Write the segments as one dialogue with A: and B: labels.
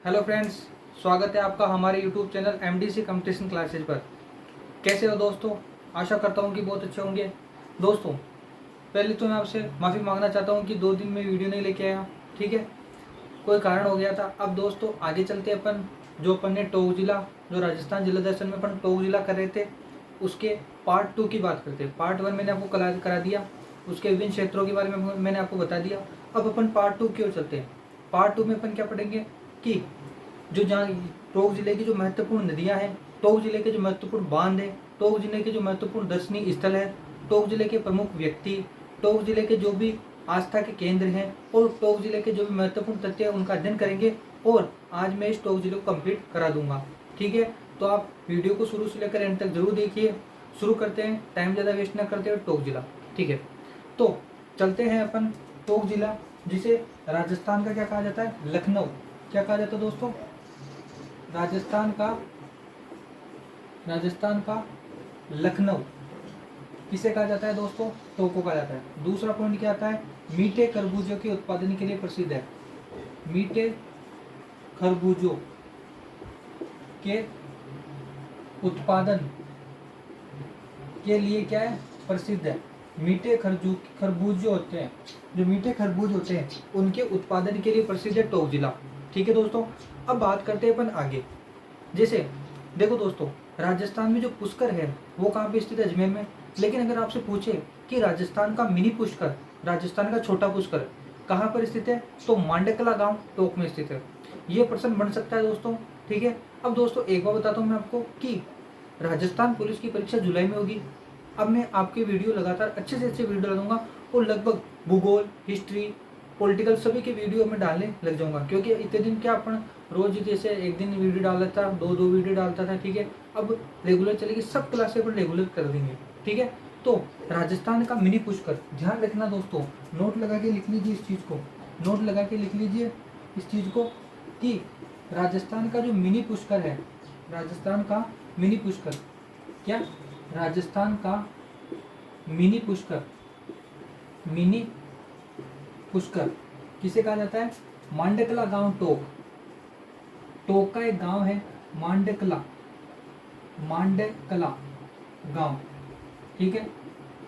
A: Hello friends, स्वागत है आपका हमारे YouTube channel MDC competition classes पर। कैसे हो दोस्तों? आशा करता हूँ कि बहुत अच्छे होंगे। दोस्तों, पहले तो मैं आपसे माफ़ी मांगना चाहता हूँ कि 2 दिन में वीडियो नहीं लेके आया, ठीक है। कोई कारण हो गया था। अब दोस्तों आगे चलते अपन अपन ने टोंक जिला, जो राजस्थान जिला दर्शन में अपन टोंक जिला कर रहे थे, उसके पार्ट 2 की बात करते हैं। पार्ट 1 मैंने आपको करा दिया, उसके विभिन्न क्षेत्रों के बारे में मैंने आपको बता दिया। अब अपन पार्ट 2 की ओर चलते हैं। पार्ट 2 में अपन क्या पढ़ेंगे कि जो जहाँ टोंक जिले की जो महत्वपूर्ण नदियाँ हैं, टोंक जिले के जो महत्वपूर्ण बांध है, टोंक जिले के जो महत्वपूर्ण दर्शनीय स्थल है, टोंक जिले के प्रमुख व्यक्ति, टोंक जिले के जो भी आस्था के केंद्र हैं और टोंक जिले के जो भी महत्वपूर्ण तथ्य है उनका अध्ययन करेंगे। और आज मैं इस टोंक जिले को कंप्लीट करा दूंगा, ठीक है। तो आप वीडियो को शुरू से लेकर एंड तक जरूर देखिए। शुरू करते हैं, टाइम ज़्यादा वेस्ट ना करते हुए टोंक जिला, ठीक है। तो चलते हैं अपन टोंक जिला, जिसे राजस्थान का क्या कहा जाता है? लखनऊ। क्या कहा जाता है दोस्तों? राजस्थान का लखनऊ किसे कहा जाता है दोस्तों? टोंक को कहा जाता है। दूसरा पॉइंट क्या आता है? मीठे खरबूजों के उत्पादन के लिए प्रसिद्ध है। मीठे खरबूजों के उत्पादन के लिए क्या है? प्रसिद्ध है। मीठे खरबूज जो होते हैं, जो मीठे खरबूज होते हैं, उनके उत्पादन के लिए प्रसिद्ध है टोंक जिला, ठीक है दोस्तों। अब बात करते हैं अपन आगे। जैसे देखो दोस्तों, राजस्थान में जो पुष्कर है वो कहाँ पे स्थित है? अजमेर में। लेकिन अगर आपसे पूछे कि राजस्थान का मिनी पुष्कर, राजस्थान का छोटा पुष्कर कहाँ पर स्थित है, तो मांडकला गांव टोंक में स्थित है। ये प्रश्न बन सकता है दोस्तों, ठीक है। अब दोस्तों एक बार बताता हूँ मैं आपको कि राजस्थान पुलिस की परीक्षा जुलाई में होगी। अब मैं आपके वीडियो लगातार अच्छे से अच्छे वीडियो डालूंगा और लगभग भूगोल, हिस्ट्री, पॉलिटिकल सभी के वीडियो में डालने लग जाऊंगा, क्योंकि इतने दिन क्या अपन रोज जैसे एक दिन वीडियो डाल लेता था, दो वीडियो डालता था, ठीक है। अब रेगुलर चलेगी, सब क्लासें अपन रेगुलर कर देंगे, ठीक है। तो राजस्थान का मिनी पुष्कर, ध्यान रखना दोस्तों, नोट लगा के लिख लीजिए इस चीज़ को, नोट लगा के लिख लीजिए इस चीज़ को कि राजस्थान का जो मिनी पुष्कर है, राजस्थान का मिनी पुष्कर, क्या? राजस्थान का मिनी पुष्कर, मिनी पुष्कर किसे कहा जाता है? मांडकला गांव टोंक। टोंक का एक गांव है मांडकला, मांडकला गांव, ठीक है,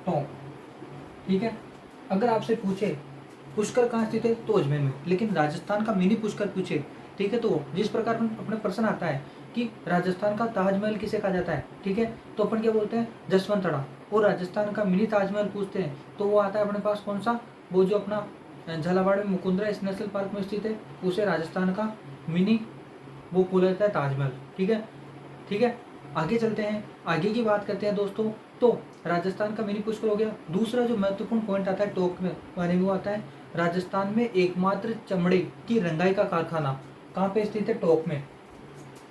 A: टोंक, ठीक है। अगर आपसे पूछे पुष्कर कहाँ स्थित है, तो अजमेर में। लेकिन राजस्थान का मिनी पुष्कर पूछे, ठीक है, तो जिस प्रकार अपने प्रश्न आता है कि राजस्थान का ताजमहल किसे कहा जाता है, ठीक है, तो अपन क्या बोलते हैं? जसवंतड़ा। और राजस्थान का मिनी ताजमहल पूछते हैं तो वो आता है अपने पास कौन सा? वो जो अपना झालावाड़ में मुकुंदरा नेशनल पार्क में स्थित है, उसे राजस्थान का मिनी वो बोला जाता है ताजमहल, ठीक है, ठीक है। आगे चलते हैं, आगे की बात करते हैं दोस्तों। तो राजस्थान का मिनी पुष्कर हो गया। दूसरा जो महत्वपूर्ण पॉइंट आता है टोंक में बारे में, वो आता है राजस्थान में एकमात्र चमड़े की रंगाई का कारखाना कहाँ पे स्थित है? टोंक में।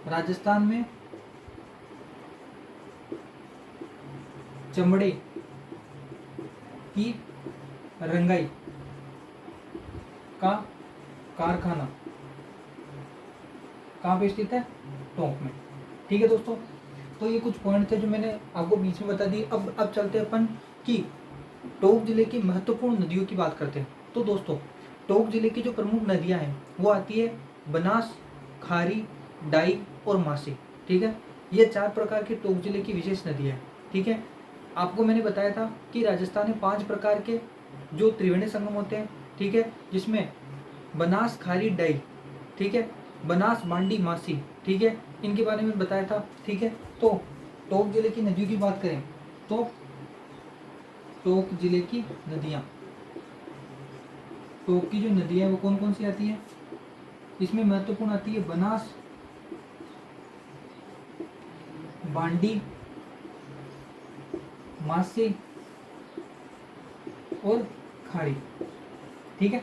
A: राजस्थान में चमड़े की रंगाई का कारखाना कहाँ पे स्थित है? टोंक में, ठीक है दोस्तों। तो ये कुछ पॉइंट थे जो मैंने आपको बीच में बता दी। अब चलते हैं अपन कि टोंक जिले की महत्वपूर्ण नदियों की बात करते हैं। तो दोस्तों टोंक जिले की जो प्रमुख नदियां हैं वो आती है बनास, खारी, डाई और मासी, ठीक है। ये 4 प्रकार की टोंक जिले की विशेष नदियां हैं, ठीक है। आपको मैंने बताया था कि राजस्थान में 5 प्रकार के जो त्रिवेणी संगम होते हैं, ठीक है, जिसमें बनास, खारी, डाई, ठीक है, बनास, मांडी, मासी, ठीक है, इनके बारे में बताया था, ठीक है। तो टोंक जिले की नदियों की बात करें तो टोंक जिले की नदियाँ, टोंक की जो नदियाँ है वो कौन कौन सी आती है? इसमें महत्वपूर्ण आती है बनास, बांडी, मासी और खाड़ी, ठीक है।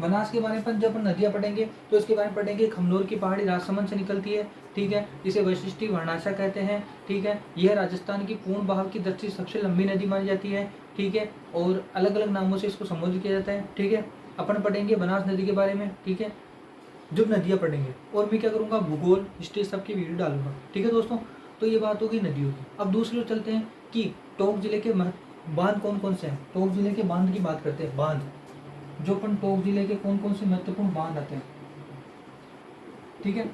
A: बनास के बारे में जब अपन नदियाँ पढ़ेंगे तो इसके बारे में पढ़ेंगे। खमनोर की पहाड़ी राजसमंद से निकलती है, ठीक है, इसे वशिष्ठी वर्णाशा कहते हैं, ठीक है। यह राजस्थान की पूर्ण बहाव की दृष्टि से सबसे लंबी नदी मानी जाती है, ठीक है, और अलग अलग नामों से इसको संबोधित किया जाता है, ठीक है। अपन पढ़ेंगे बनास नदी के बारे में, ठीक है, जब नदियाँ पढ़ेंगे। और मैं क्या करूँगा? भूगोल, हिस्ट्री सबकी वीडियो डालूंगा, ठीक है दोस्तों। तो ये बात होगी नदियों की। अब दूसरी ओर चलते हैं कि टोंक जिले के बांध कौन कौन से हैं। टोंक जिले के बांध की बात करते हैं। बांध जो अपन टोंक जिले के कौन कौन से महत्वपूर्ण बांध आते हैं, ठीक है।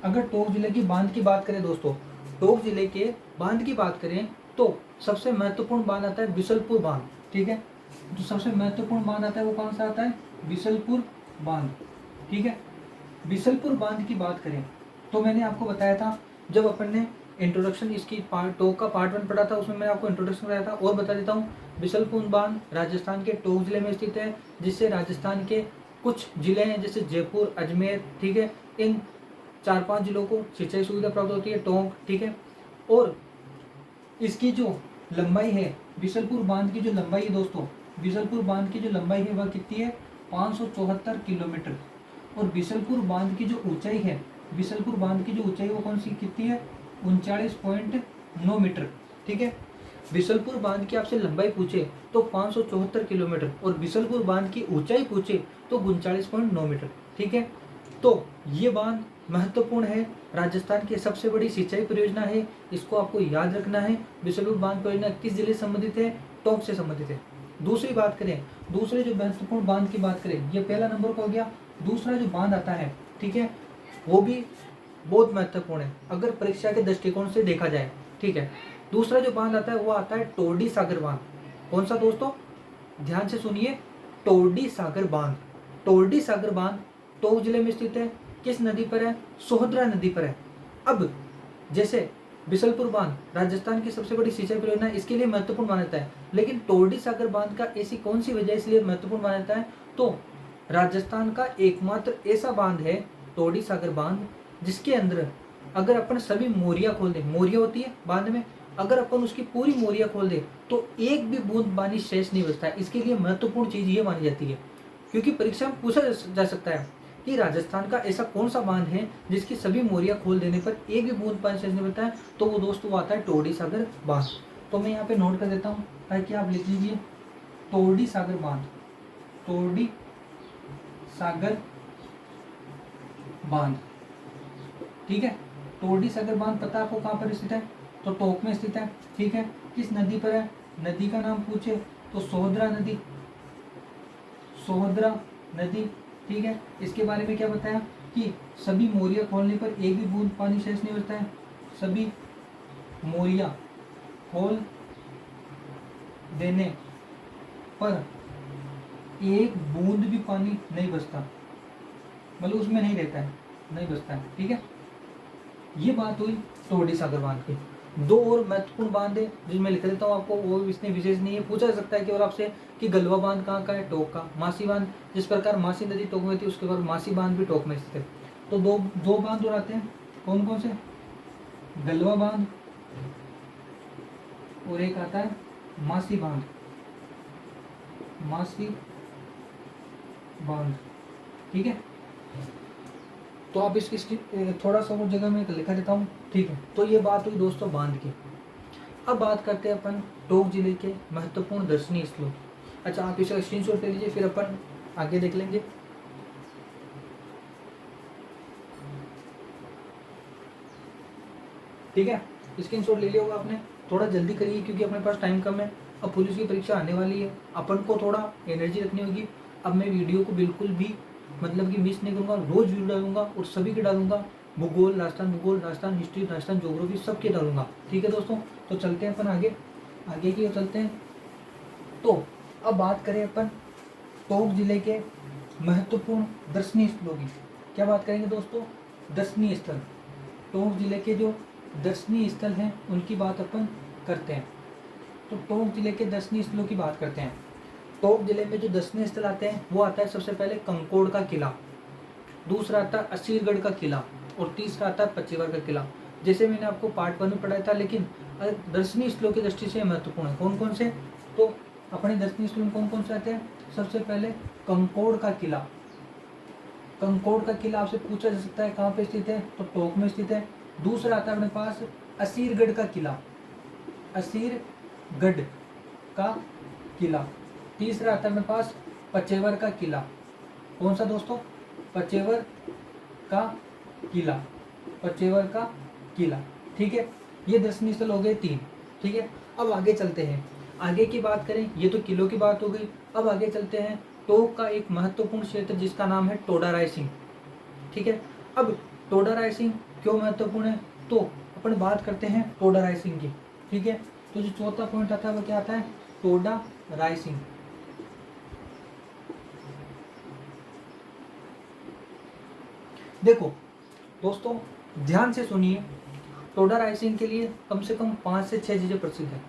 A: अगर टोंक जिले की बांध की बात करें दोस्तों, टोंक जिले के बांध की बात करें तो सबसे महत्वपूर्ण बांध आता है बिसलपुर बांध। ठीक है, जो सबसे महत्वपूर्ण बांध आता है वो कौन सा आता है? बिसलपुर बांध। ठीक है, बिसलपुर बांध की बात करें तो मैंने आपको बताया था, जब अपन ने इंट्रोडक्शन इसकी टोंक का पार्ट 1 पढ़ा था, उसमें मैंने आपको इंट्रोडक्शन कराया था। और बता देता हूँ, बिसलपुर बांध राजस्थान के टोंक जिले में स्थित है, जिससे राजस्थान के कुछ जिले हैं जैसे जयपुर, अजमेर, ठीक है, इन 4-5 जिलों को सिंचाई सुविधा प्राप्त होती है टोंक। ठीक है, और इसकी जो लंबाई है, बिसलपुर बांध की जो लंबाई है दोस्तों, बिसलपुर बांध की जो लंबाई है वह कितनी है? 574 किलोमीटर। और बिसलपुर बांध की जो ऊंचाई है, बिसलपुर बांध की जो ऊंचाई वो कौन सी कितनी है? 39.9 मीटर। ठीक है, बिसलपुर बांध की आपसे लंबाई पूछे तो 574 किलोमीटर और बिसलपुर बांध की ऊंचाई पूछे तो 39.9 मीटर। ठीक है, तो ये बांध महत्वपूर्ण है, राजस्थान की सबसे बड़ी सिंचाई परियोजना है, इसको आपको याद रखना है। बिसलपुर बांध परियोजना किस जिले से संबंधित है? टोंक से संबंधित है। दूसरी बात करें, दूसरे जो महत्वपूर्ण बांध की बात करें, ये पहला नंबर का हो गया। दूसरा जो बांध आता है, ठीक है, वो भी बहुत महत्वपूर्ण है अगर परीक्षा के दृष्टिकोण से देखा जाए। ठीक है, दूसरा जो बांध आता है वो आता है टोरडी सागर बांध। कौन सा दोस्तों? ध्यान से सुनिए, टोरडी सागर बांध। टोरडी सागर बांध टोंक जिले में स्थित है। किस नदी पर है? सोहद्रा नदी पर है। अब जैसे बिसलपुर बांध राजस्थान की सबसे बड़ी सिंचाई परियोजना है, इसके लिए महत्वपूर्ण मान्यता है, लेकिन टोरडी सागर बांध का ऐसी कौन सी वजह इसलिए महत्वपूर्ण मान्यता है? तो राजस्थान का एकमात्र ऐसा बांध है टोरडी सागर बांध, जिसके अंदर अगर अपन सभी मोरियां खोल दें, मोरिया होती है बांध में, अगर अपन उसकी पूरी मोरिया खोल दें तो एक भी बूंद पानी शेष नहीं बचता है। इसके लिए महत्वपूर्ण चीज ये मानी जाती है, क्योंकि परीक्षा में पूछा जा सकता है कि राजस्थान का ऐसा कौन सा बांध है जिसकी सभी मोरिया खोल देने पर एक भी बूंद पानी शेष नहीं बचता है, तो वो दोस्तों वो आता है टोरडी सागर बांध। तो मैं यहाँ पे नोट कर देता हूँ ताकि आप लिख लीजिए, टोरडी सागर बांध, टोरडी सागर बांध। ठीक है, टोरडी सागर बांध पता है आपको कहाँ पर स्थित है? तो टोंक में स्थित है। ठीक है, किस नदी पर है? नदी का नाम पूछे तो सोहद्रा नदी, सोहद्रा नदी। ठीक है, इसके बारे में क्या बताया कि सभी मोरिया खोलने पर एक भी बूंद पानी शेष नहीं बचता है। सभी मोरिया खोल देने पर एक बूंद भी पानी नहीं बचता, मतलब उसमें नहीं रहता है, नहीं बचता है। ठीक है, ये बात हुई टोरडी सागर बांध की। दो और महत्वपूर्ण बांध है जिसमें लिख देता हूँ आपको, वो इसमें विशेष नहीं है, पूछा जा सकता है केवल आपसे कि गलवा बांध कहाँ का है? टोंक का। मासी बांध, जिस प्रकार मासी नदी टोंक में थी, उसके बाद मासी बांध भी टोंक में स्थित है। तो दो बांध और आते हैं, कौन कौन से? गलवा बांध और एक आता है मासी बांध, मासी बांध। ठीक है, तो आप इसकी थोड़ा सा और जगह में लिखा देता हूँ। ठीक है, तो ये बात हुई दोस्तों बांध की। अब बात करते हैं अपन टोंक जिले के महत्वपूर्ण दर्शनीय स्थलों। अच्छा, आप इसका स्क्रीनशॉट ले लीजिए, फिर अपन आगे देख लेंगे। ठीक है, स्क्रीनशॉट ले लिया होगा आपने, थोड़ा जल्दी करिए क्योंकि अपने पास टाइम कम है। अब पुलिस की परीक्षा आने वाली है, अपन को थोड़ा एनर्जी रखनी होगी। अब मैं वीडियो को बिल्कुल भी मतलब कि मिस नहीं करूँगा, रोज वीडियो डालूंगा और सभी के डालूंगा, भूगोल, राजस्थान हिस्ट्री, राजस्थान ज्योग्राफी सबके डालूंगा। ठीक है दोस्तों, तो चलते हैं अपन आगे की ओर चलते हैं। तो अब बात करें अपन टोंक जिले के महत्वपूर्ण दर्शनीय स्थलों की। क्या बात करेंगे दोस्तों? दर्शनीय स्थल। टोंक जिले के जो दर्शनीय स्थल हैं उनकी बात अपन करते हैं। तो टोंक जिले के दर्शनीय स्थलों की बात करते हैं। टोंक जिले में जो दर्शनीय स्थल आते हैं वो आता है सबसे पहले कंकोड़ का किला, दूसरा आता है असीरगढ़ का किला और तीसरा आता है पचेवर का किला। जैसे मैंने आपको पार्ट 1 में पढ़ाया था, लेकिन दर्शनीय स्थलों की दृष्टि से महत्वपूर्ण है। कौन कौन से? तो अपने दर्शनीय स्थल में कौन कौन से आते हैं? सबसे पहले कंकोड़ का किला। कंकोड़ का किला आपसे पूछा जा सकता है कहाँ पे स्थित है? तो टोंक में स्थित है। दूसरा आता है अपने पास असीरगढ़ का किला, असीरगढ़ का किला। तीसरा आता है अपने पास पचेवर का किला। कौन सा दोस्तों? पचेवर का किला, पचेवर का किला। ठीक है, ये दर्शनीय स्थल हो गए 3। ठीक है, अब आगे चलते हैं। आगे की बात करें, ये तो किलों की बात हो गई। अब आगे चलते हैं टोंक का एक महत्वपूर्ण क्षेत्र जिसका नाम है टोडा रायसिंह। ठीक है, अब टोडा राइसिंग क्यों महत्वपूर्ण है, तो अपन बात करते हैं टोडा राइसिंग की। ठीक है, तो जो चौथा पॉइंट आता है वो क्या आता है, टोडा राइसिंग। देखो दोस्तों ध्यान से सुनिए, टोडा राइसिंग के लिए कम से कम 5 से 6 चीज़ें प्रसिद्ध है।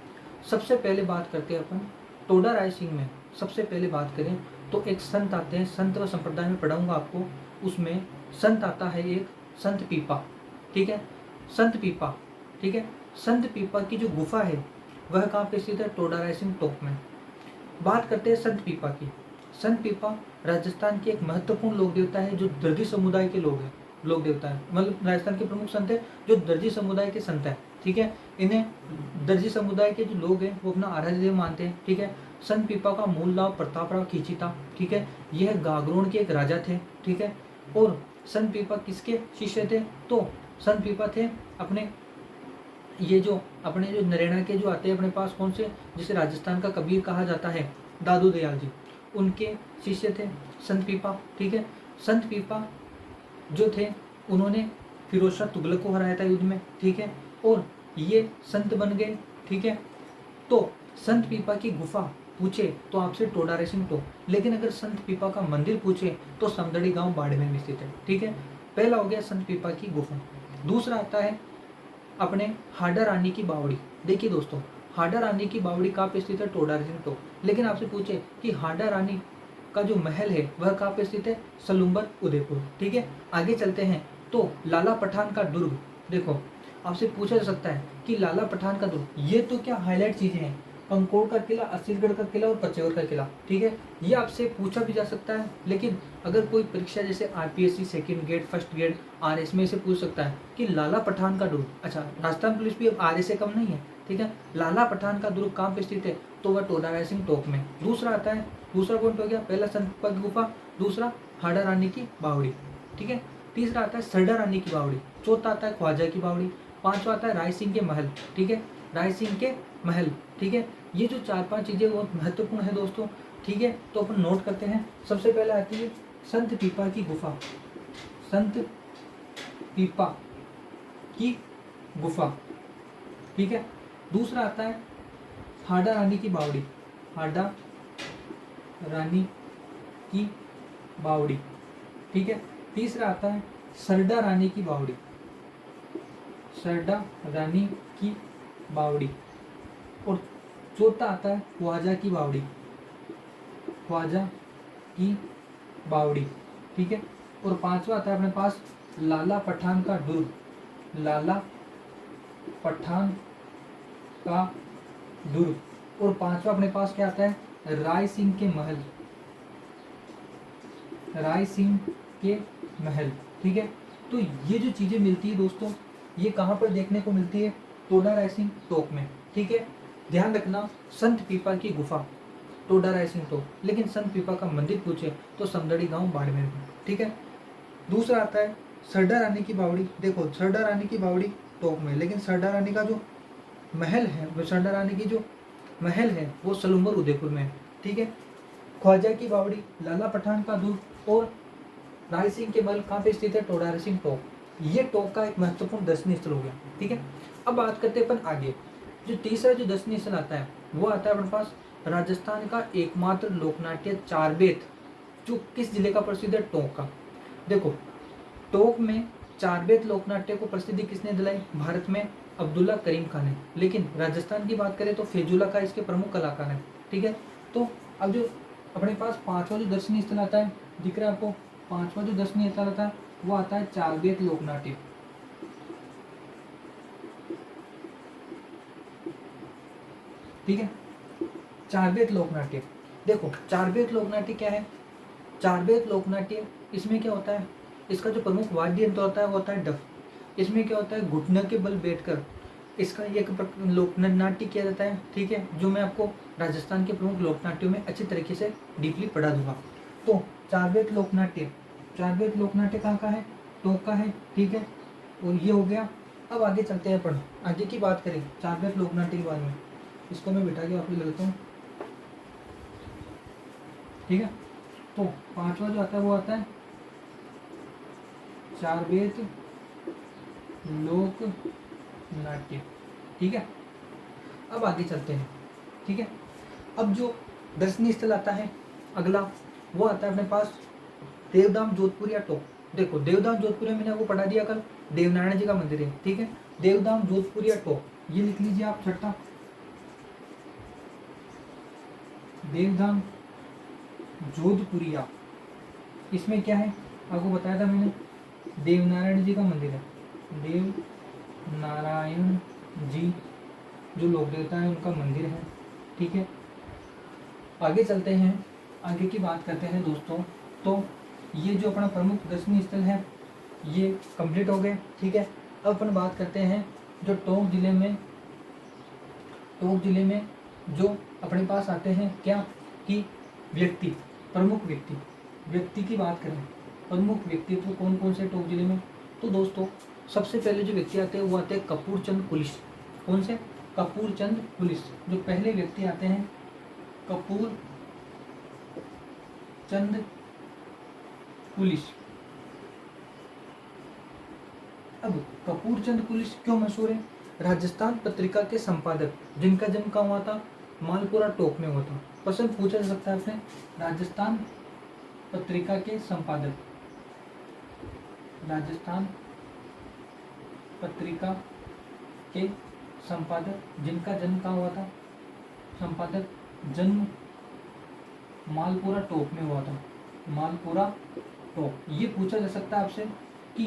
A: सबसे पहले बात करते हैं अपन टोडा राइसिंग में। सबसे पहले बात करें तो एक संत आते हैं, संत व संप्रदाय में पढ़ाऊंगा आपको, उसमें संत आता है एक संत पीपा। ठीक है, संत पीपा। ठीक है, संत पीपा की जो गुफा है वह कहाँ पे स्थित है, टोडा राइसिंग टोक में। बात करते हैं संत पीपा की। संत पीपा राजस्थान के एक महत्वपूर्ण लोक देवता है, जो दर्जी समुदाय के लोग हैं, लोक देवता है, मतलब राजस्थान के प्रमुख संत है जो दर्जी समुदाय के संत है। ठीक है, इन्हें दर्जी समुदाय के जो लोग हैं वो अपना आराध्य देव मानते हैं। ठीक है, संत पीपा का मूल नाम प्रतापराव खींची था। ठीक है, यह गागरोन के एक राजा थे। ठीक है, और संत पीपा किसके शिष्य थे, तो संत पीपा थे अपने ये जो अपने जो नरेना के जो आते हैं अपने पास, कौन से, जिसे राजस्थान का कबीर कहा जाता है, दादू दयाल जी, उनके शिष्य थे संत पीपा। ठीक है, संत पीपा जो थे उन्होंने फिरोज शाह तुगलक को हराया था युद्ध में। ठीक है, और ये संत बन गए। ठीक है, तो संत पीपा की गुफा पूछे तो आपसे टोडा राइसिंग टोक, लेकिन अगर संत पीपा का मंदिर पूछे तो समदड़ी गांव बाड़मेर में स्थित है। ठीक है, पहला हो गया संत पीपा की गुफा। दूसरा आता है अपने हाडा रानी की बावड़ी। देखिए दोस्तों, हाडा रानी की बावड़ी कहाँ पे स्थित है, टोडा राइसिंग टोक। लेकिन आपसे पूछे कि हाडा रानी का जो महल है वह कहाँ पे स्थित है, सलूम्बर उदयपुर। ठीक है, आगे चलते हैं तो लाला पठान का दुर्ग। देखो आपसे पूछा जा सकता है कि लाला पठान का दुर्ग, ये तो क्या हाईलाइट चीजें हैं, कंकोड़ का किला, असीलगढ़ का किला और पचेवर का किला। ठीक है, ये आपसे पूछा भी जा सकता है, लेकिन अगर कोई परीक्षा जैसे RPSC second grade, first grade, RS में से पूछ सकता है कि लाला पठान का दुर्ग, अच्छा राजस्थान पुलिस भी अब आरएस से कम नहीं है। ठीक है, लाला पठान का दुर्ग कहाँ पे स्थित है, तो वह टोडा राइसिंग टोक में। दूसरा आता है, दूसरा पॉइंट हो गया, पहला संत पीपा की गुफा, दूसरा हाडा रानी की बावड़ी। ठीक है, तीसरा आता है सरडा रानी की बावड़ी, चौथा आता है ख्वाजा की बावड़ी, पांचवा आता है राय सिंह के महल। ठीक है, राय सिंह के महल। ठीक है, ये जो 4-5 चीजें बहुत महत्वपूर्ण है दोस्तों। ठीक है, तो अपन नोट करते हैं। सबसे पहले आती है संत पीपा की गुफा, संत पीपा की गुफा। ठीक है, दूसरा आता है हाडा रानी की बावड़ी, हाडा रानी की बावड़ी। ठीक है, तीसरा आता है सरडा रानी की बावड़ी, सरडा रानी की बावड़ी, और चौथा आता है ख्वाजा की बावड़ी, ख्वाजा की बावड़ी। ठीक है, और पांचवा आता है अपने पास लाला पठान का दुर्ग, लाला पठान का दुर्ग, और पांचवा अपने पास क्या आता है, राय सिंह के महल, राय सिंह के महल। ठीक है, तो ये जो चीजें मिलती है दोस्तों, ये कहाँ पर देखने को मिलती है, टोडा राइसिंग टोक में। ठीक है, ध्यान रखना, संत पीपा की गुफा, टोडा राइसिंग टोक, लेकिन संत पीपा का मंदिर पूछे तो समदड़ी गांव बाड़मेर में। ठीक है, दूसरा आता है सरडा रानी की बावड़ी। देखो सरडा रानी की बावड़ी टोक में, लेकिन सरडा रानी का जो महल है, वो सरडा रानी की जो महल है वो सलूम्बर उदयपुर में है। ठीक है, ख्वाजा की बावड़ी, लाला पठान का दुर्ग और राय सिंह के महल कहाँ पे स्थित है, टोडा राइसिंग टोक। ये टोक का एक महत्वपूर्ण दर्शनीय स्थल हो गया। ठीक है, अब बात करते हैं अपन आगे, जो तीसरा जो दर्शनीय स्थल आता है वो आता है अपने पास राजस्थान का एकमात्र लोकनाट्य चारबेत, जो किस जिले का प्रसिद्ध है, टोंक का। देखो टोंक में चारबेत लोकनाट्य को प्रसिद्धि किसने दिलाई, भारत में अब्दुल्ला करीम खान ने, लेकिन राजस्थान की बात करें तो फेजुल्ला का इसके प्रमुख कलाकार है। ठीक है, तो अब जो अपने पास पांचवा जो दर्शनीय स्थल आता है, दिख रहा है आपको, पांचवा जो दर्शनीय स्थल आता है वो आता है चारबेत लोकनाट्य। ठीक है, चारबेत लोकनाट्य। देखो चारबेत लोकनाट्य क्या है, चारबेत लोकनाट्य, इसमें क्या होता है, इसका जो प्रमुख वाद्य यंत्र होता है वो होता है डफ। इसमें क्या होता है, घुटने के बल बैठकर इसका एक लोकनाट्य किया जाता है। ठीक है, जो मैं आपको राजस्थान के प्रमुख लोकनाट्यों में अच्छी तरीके से डीपली पढ़ा दूंगा। तो चारबेत लोकनाट्य, चारबेत लोकनाट्य कहाँ का है, टोंक का है। ठीक है, और ये हो गया। अब आगे चलते हैं अपन, आगे की बात करें चारबेत लोकनाट्य के बारे में, इसको मैं बिठा के आपको लगाता हूँ। ठीक है, तो पांचवा जो आता है वो आता है चारबेत लोक नाट्य। ठीक है, अब आगे चलते हैं। ठीक है, अब जो दर्शनीय स्थल आता है अगला, वो आता है अपने पास देवधाम जोधपुरिया टोक। देखो देवधाम जोधपुरिया मैंने आपको पढ़ा दिया कल, देवनारायण जी का मंदिर है। ठीक है, देवधाम जोधपुरिया टोक, ये लिख लीजिए आप छठा, देवधाम जोधपुरिया। इसमें क्या है आपको बताया था मैंने, देवनारायण जी का मंदिर है। देव नारायण जी जो लोक देवता है उनका मंदिर है। ठीक है, आगे चलते हैं, आगे की बात करते हैं दोस्तों। तो ये जो अपना प्रमुख दर्शनीय स्थल है ये कंप्लीट हो गए। ठीक है, अब अपन बात करते हैं जो टोंक जिले में जो अपने पास आते हैं क्या कि व्यक्ति, प्रमुख व्यक्ति की बात करें, प्रमुख व्यक्तित्व कौन कौन से टोंक जिले में। तो दोस्तों सबसे पहले जो व्यक्ति आते हैं वो आते हैं कपूर चंद पुलिस। कौन से? कपूर चंद पुलिस। जो पहले व्यक्ति आते हैं कपूर चंद पुलिस। अब कपूर चंद पुलिस क्यों मशहूर है? राजस्थान पत्रिका के संपादक जिनका जन्म कहाँ हुआ था? मालपुरा टोक में हुआ था। प्रश्न पूछा जा सकता है आपने, राजस्थान पत्रिका के संपादक, राजस्थान पत्रिका के संपादक जिनका जन्म कहाँ हुआ था? संपादक जन्म मालपुरा टोक में हुआ था, मालपुरा टोक। ये पूछा जा सकता है आपसे कि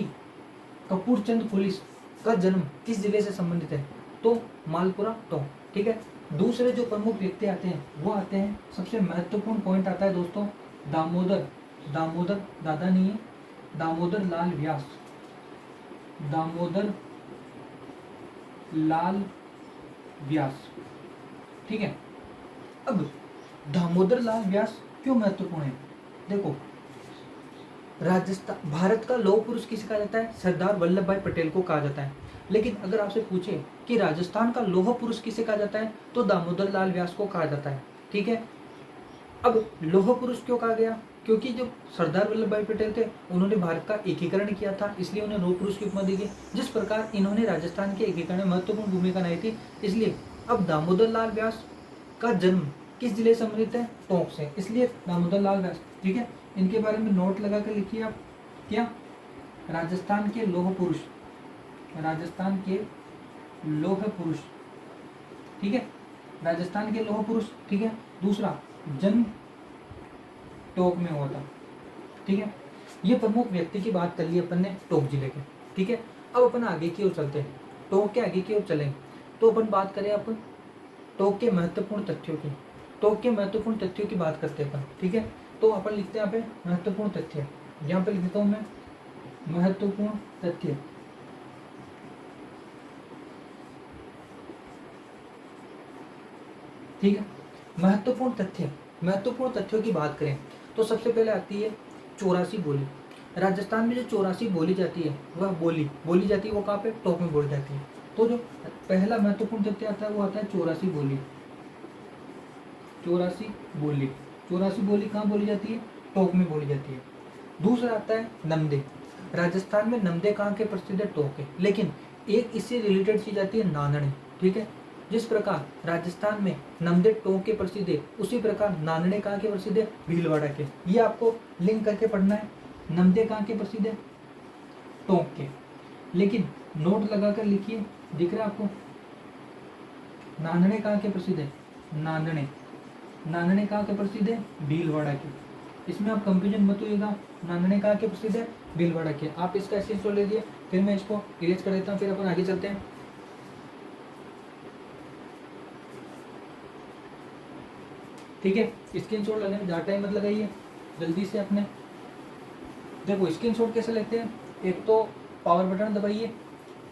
A: कपूर चंद पुलिस का जन्म किस जिले से संबंधित है? तो मालपुरा टोक। ठीक है, दूसरे जो प्रमुख व्यक्ति आते हैं वो आते हैं, सबसे महत्वपूर्ण पॉइंट आता है दोस्तों दामोदर दादा नहीं है, दामोदर लाल व्यास, दामोदर लाल व्यास। ठीक है, अब दामोदर लाल व्यास क्यों महत्वपूर्ण है? देखो राजस्थान, भारत का लौह पुरुष किसे कहा जाता है? सरदार वल्लभ भाई पटेल को कहा जाता है। लेकिन अगर आपसे पूछे कि राजस्थान का लौह पुरुष किसे कहा जाता है तो दामोदर लाल व्यास को कहा जाता है। ठीक है, अब लौह पुरुष क्यों कहा गया? क्योंकि जो सरदार वल्लभ भाई पटेल थे उन्होंने भारत का एकीकरण किया था, इसलिए उन्हें लौह पुरुष की उपमा दी गई। जिस प्रकार इन्होंने राजस्थान के एकीकरण में महत्वपूर्ण भूमिका निभाई थी, इसलिए अब दामोदर लाल व्यास का जन्म किस जिले से संबंधित है? टोंक से, इसलिए दामोदर लाल व्यास। ठीक है, इनके बारे में नोट लगा कर लिखिए आप। क्या? राजस्थान के लौह पुरुष, राजस्थान के लौह पुरुष। ठीक है, राजस्थान के लौह पुरुष। ठीक है, दूसरा जन्म टोंक में हुआ था। ठीक है, ये प्रमुख व्यक्ति की बात कर ली अपन ने टोंक जिले के। ठीक है, अब अपन आगे की ओर चलते हैं, टोंक के आगे की ओर चलें तो अपन बात करें अपन टोंक के महत्वपूर्ण तथ्यों की। टोंक के महत्वपूर्ण तथ्यों की बात करते हैं अपन। ठीक है, तो अपन लिखते हैं यहाँ पे महत्वपूर्ण तथ्य, यहाँ पे लिख देता हूँ मैं महत्वपूर्ण तथ्य। ठीक है, महत्वपूर्ण तथ्य, महत्वपूर्ण तथ्यों की बात करें तो सबसे पहले आती है 84 बोली। राजस्थान में जो 84 बोली जाती है वह बोली जाती है वो कहाँ पे? टोंक में बोली जाती है। तो जो पहला महत्वपूर्ण तथ्य आता है वो आता है 84 बोली। 84 बोली, 84 बोली कहाँ बोली जाती है? टोंक में बोली जाती है। दूसरा आता है नमदे। राजस्थान में नमदे कहाँ के प्रसिद्ध है? टोंक के। लेकिन एक इससे रिलेटेड चीज आती है नानने। ठीक है, जिस प्रकार राजस्थान में नमदे टोंक के प्रसिद्ध है, उसी प्रकार नानने कहाँ के प्रसिद्ध है? भीलवाड़ा के। ये आपको लिंक करके पढ़ना है। नमदे कहाँ के प्रसिद्ध है? टोंक के। लेकिन नोट लगाकर लिखिए, दिख रहा है आपको? नानने कहाँ के प्रसिद्ध है? नानने कहाँ के प्रसिद्ध है? भीलवाड़ा के। इसमें आप कंफ्यूजन मत होइएगा, नानने कहाँ के प्रसिद्ध है? भीलवाड़ा के। आप इसका स्क्रीनशॉट ले लीजिए, फिर मैं इसको इरेज कर देता हूँ, फिर अपन आगे चलते हैं। ठीक है, स्क्रीनशॉट लेने में ज़्यादा टाइम मत लगाइए, जल्दी से अपने देखो स्क्रीनशॉट कैसे लेते हैं। एक तो पावर बटन दबाइए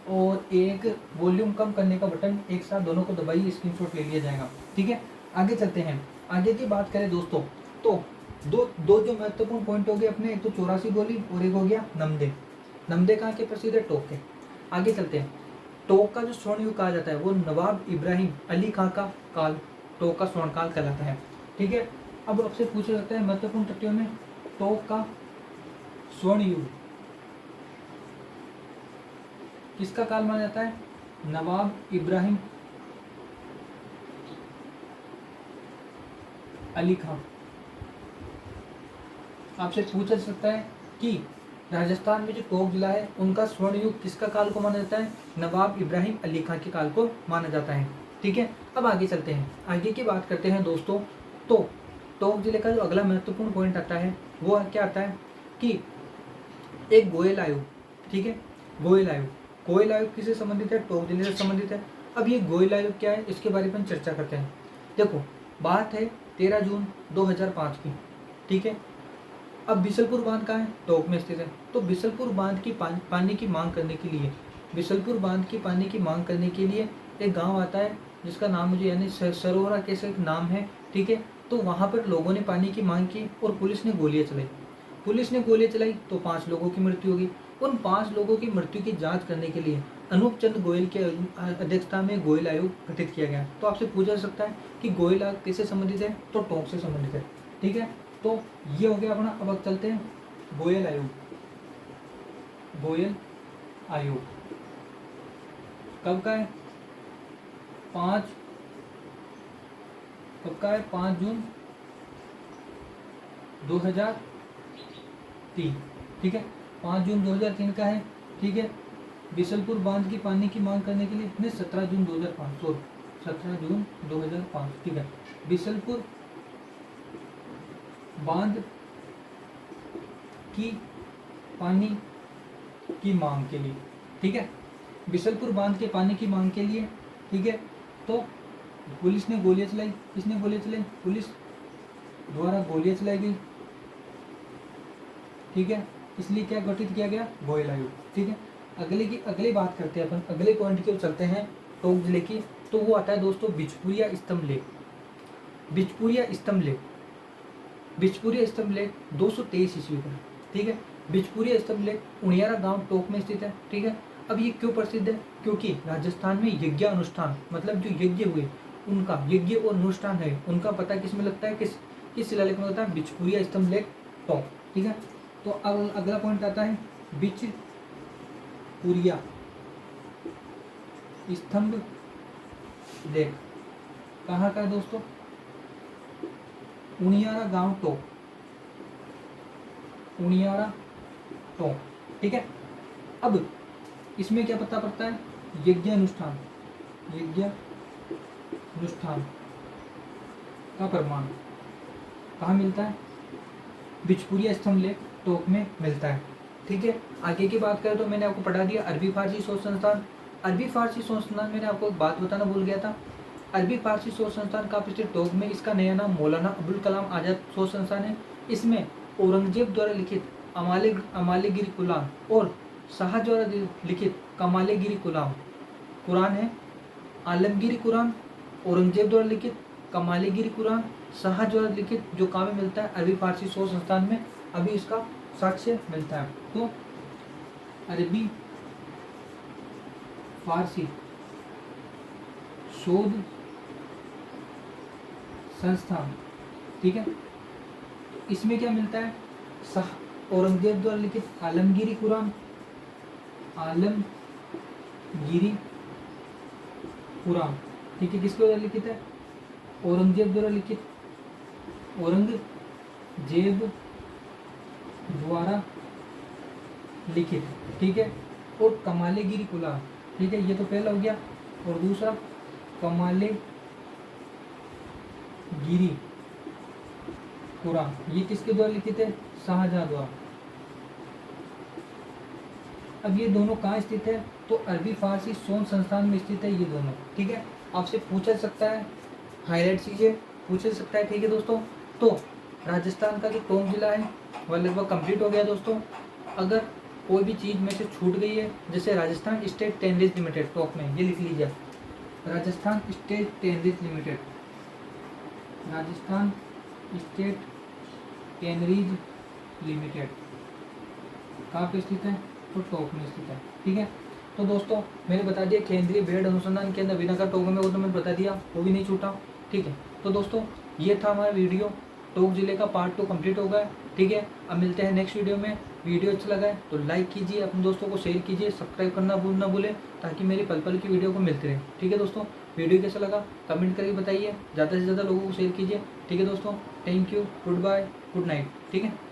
A: और एक वॉल्यूम कम करने का बटन, एक साथ दोनों को दबाइए, स्क्रीनशॉट ले लिया जाएगा। ठीक है, आगे चलते हैं। आगे की बात करें दोस्तों तो दो जो महत्वपूर्ण पॉइंट हो गए अपने, एक तो 84 बोली और एक हो गया नमदे। नमदे कहाँ के प्रसिद्ध है? टोंक के। आगे चलते हैं। टोंक का जो स्वर्ण युग कहा जाता है वो नवाब इब्राहिम अली खां का काल टोंक का स्वर्ण काल कहलाता है। ठीक है, अब आपसे पूछा जाता है महत्वपूर्ण तथ्यों में टोंक का स्वर्ण युग, किसका काल माना जाता है? नवाब इब्राहिम अली खां। आपसे पूछा जा सकता है कि राजस्थान में जो टोंक जिला है उनका स्वर्ण युग किसका काल को माना जाता है? नवाब इब्राहिम अली खां के काल को माना जाता है। ठीक है, अब आगे चलते हैं, आगे की बात करते हैं दोस्तों। तो टोंक जिले का जो अगला महत्वपूर्ण पॉइंट आता है वो क्या आता है कि एक गोयल आयोग। ठीक है, गोयल आयोग, गोयल आयोग किससे संबंधित है? टोंक जिले से संबंधित है। अब ये गोयल आयोग क्या है इसके बारे में हम चर्चा करते हैं। देखो, बात है 13 जून 2005 की। ठीक है, अब बिसलपुर बांध कहाँ है? टोंक में स्थित है। तो बिसलपुर बांध की पानी की मांग करने के लिए, बिसलपुर बांध की पानी की मांग करने के लिए एक गांव आता है जिसका नाम मुझे यानी सरोवरा कैसे एक नाम है। ठीक है, तो वहां पर लोगों ने पानी की मांग की और पुलिस ने गोलियां चलाई। पुलिस ने गोलियां चलाई तो 5 लोगों की मृत्यु होगी। उन 5 लोगों की मृत्यु की जांच करने के लिए अनूप चंद गोयल के अध्यक्षता में गोयल आयोग गठित किया गया। तो आपसे पूछा जा सकता है कि गोयल आयोग किससे संबंधित है? तो टोंक से संबंधित है। ठीक है, तो ये हो गया अपना। अब चलते हैं गोयल आयोग। गोयल आयोग कब का है? 5 कब का है? 5 जून 2003। ठीक है, 5 जून 2003 का है। ठीक है, बिसलपुर बांध की पानी की मांग करने के लिए नहीं, 17 जून 2005, सॉरी 17 जून 2005। ठीक है, बिसलपुर बांध की पानी की मांग के लिए। ठीक है, बिसलपुर बांध के पानी की मांग के लिए। ठीक है, तो पुलिस ने गोलियां चलाई। किसने गोलियां चलाई? पुलिस द्वारा गोलियां चलाई गई। ठीक है, इसलिए क्या गठित किया गया? गोयल आयोग। ठीक है, अगली बात करते हैं अपन, अगले पॉइंट की ओर चलते हैं टोंक जिले की। तो वो आता है दोस्तों बिचपुरिया स्तंभ लेक। बिचपुरिया स्तंभ लेक, बिचपुरिया स्तंभ लेक 223 ईस्वी का। ठीक है, बिचपुरिया स्तंभ लेक उनियारा गांव टोंक में स्थित है। ठीक है, अब ये क्यों प्रसिद्ध है? क्योंकि राजस्थान में यज्ञ अनुष्ठान मतलब जो यज्ञ हुए उनका यज्ञ और अनुष्ठान है उनका पता किस में लगता है? किस शिलालेख में होता है? बिचपुरिया स्तंभ लेक टोंक। ठीक है, तो अब अगला पॉइंट आता है बिचपुरिया स्तंभ लेक कहाँ का है दोस्तों? उनियारा गांव टोंक, उनियारा टोंक। ठीक है, अब इसमें क्या पता पड़ता है? यज्ञ अनुष्ठान, यज्ञ अनुष्ठान का प्रमाण कहाँ मिलता है? बिचपुरिया स्तंभ लेक टोंक में मिलता है। ठीक है, आगे की बात करें तो मैंने आपको पढ़ा दिया अरबी फारसी शोध संस्थान। अरबी फारसी शोध संस्थान मैंने आपको एक बात बताना भूल गया था। अरबी फारसी शोध संस्थान का स्थित टोंक में, इसका नया नाम मौलाना अबुल कलाम आजाद शोध संस्थान है। इसमें औरंगजेब द्वारा लिखित अमालेगिरी कुरान और शाह द्वारा लिखित कमालेगिरी कुरान है। आलमगिरी कुरान, औरंगजेब द्वारा लिखित कमालेगिरी कुरान, शाह द्वारा लिखित जो काव्य मिलता है अरबी फारसी शोध संस्थान में, अभी इसका साक्ष्य मिलता है। तो अरबी फारसी शोध संस्थान। ठीक है, इसमें क्या मिलता है? औरंगजेब द्वारा लिखित आलमगिरी कुरान, आलमगिरी कुरान। ठीक है, किसके द्वारा लिखित है? औरंगजेब द्वारा लिखित, औरंगजेब द्वारा लिखित। ठीक है, और कमालेगिरी कुरान। ठीक है, ये तो पहला हो गया। और दूसरा कमालेगिरी कुरान, ये किसके द्वारा लिखित है? शाहजहां द्वारा। अब ये दोनों कहाँ स्थित है? तो अरबी फारसी शोध संस्थान में स्थित है ये दोनों। ठीक है, आपसे पूछा सकता है, हाईलाइट चीजें पूछा सकता है। ठीक है दोस्तों, तो राजस्थान का जो टोंक जिला है वह लगभग कंप्लीट हो गया दोस्तों। अगर कोई भी चीज़ में से छूट गई है, जैसे Rajasthan state tanneries limited Tonk में, ये लिख लीजिए, Rajasthan state tanneries limited, Rajasthan state tanneries limited कहाँ पे स्थित है? तो टोंक में स्थित है। ठीक है, तो दोस्तों मैंने बता दिया केंद्रीय बेहद अनुसंधान केंद्र विनगर टोंक में, वो तो मैंने बता दिया, वो भी नहीं छूटा। ठीक है, तो दोस्तों ये था हमारा वीडियो, टोंक जिले का पार्ट 2 कंप्लीट हो गया। ठीक है, अब मिलते हैं नेक्स्ट वीडियो में वीडियो अच्छा लगा है तो लाइक कीजिए, अपने दोस्तों को शेयर कीजिए, सब्सक्राइब करना ना भूलें, ताकि मेरी पल पल की वीडियो को मिलती रहे। ठीक है दोस्तों, वीडियो कैसा लगा कमेंट करके बताइए, ज़्यादा से ज़्यादा लोगों को शेयर कीजिए। ठीक है दोस्तों, thank you, goodbye, good night. ठीक है।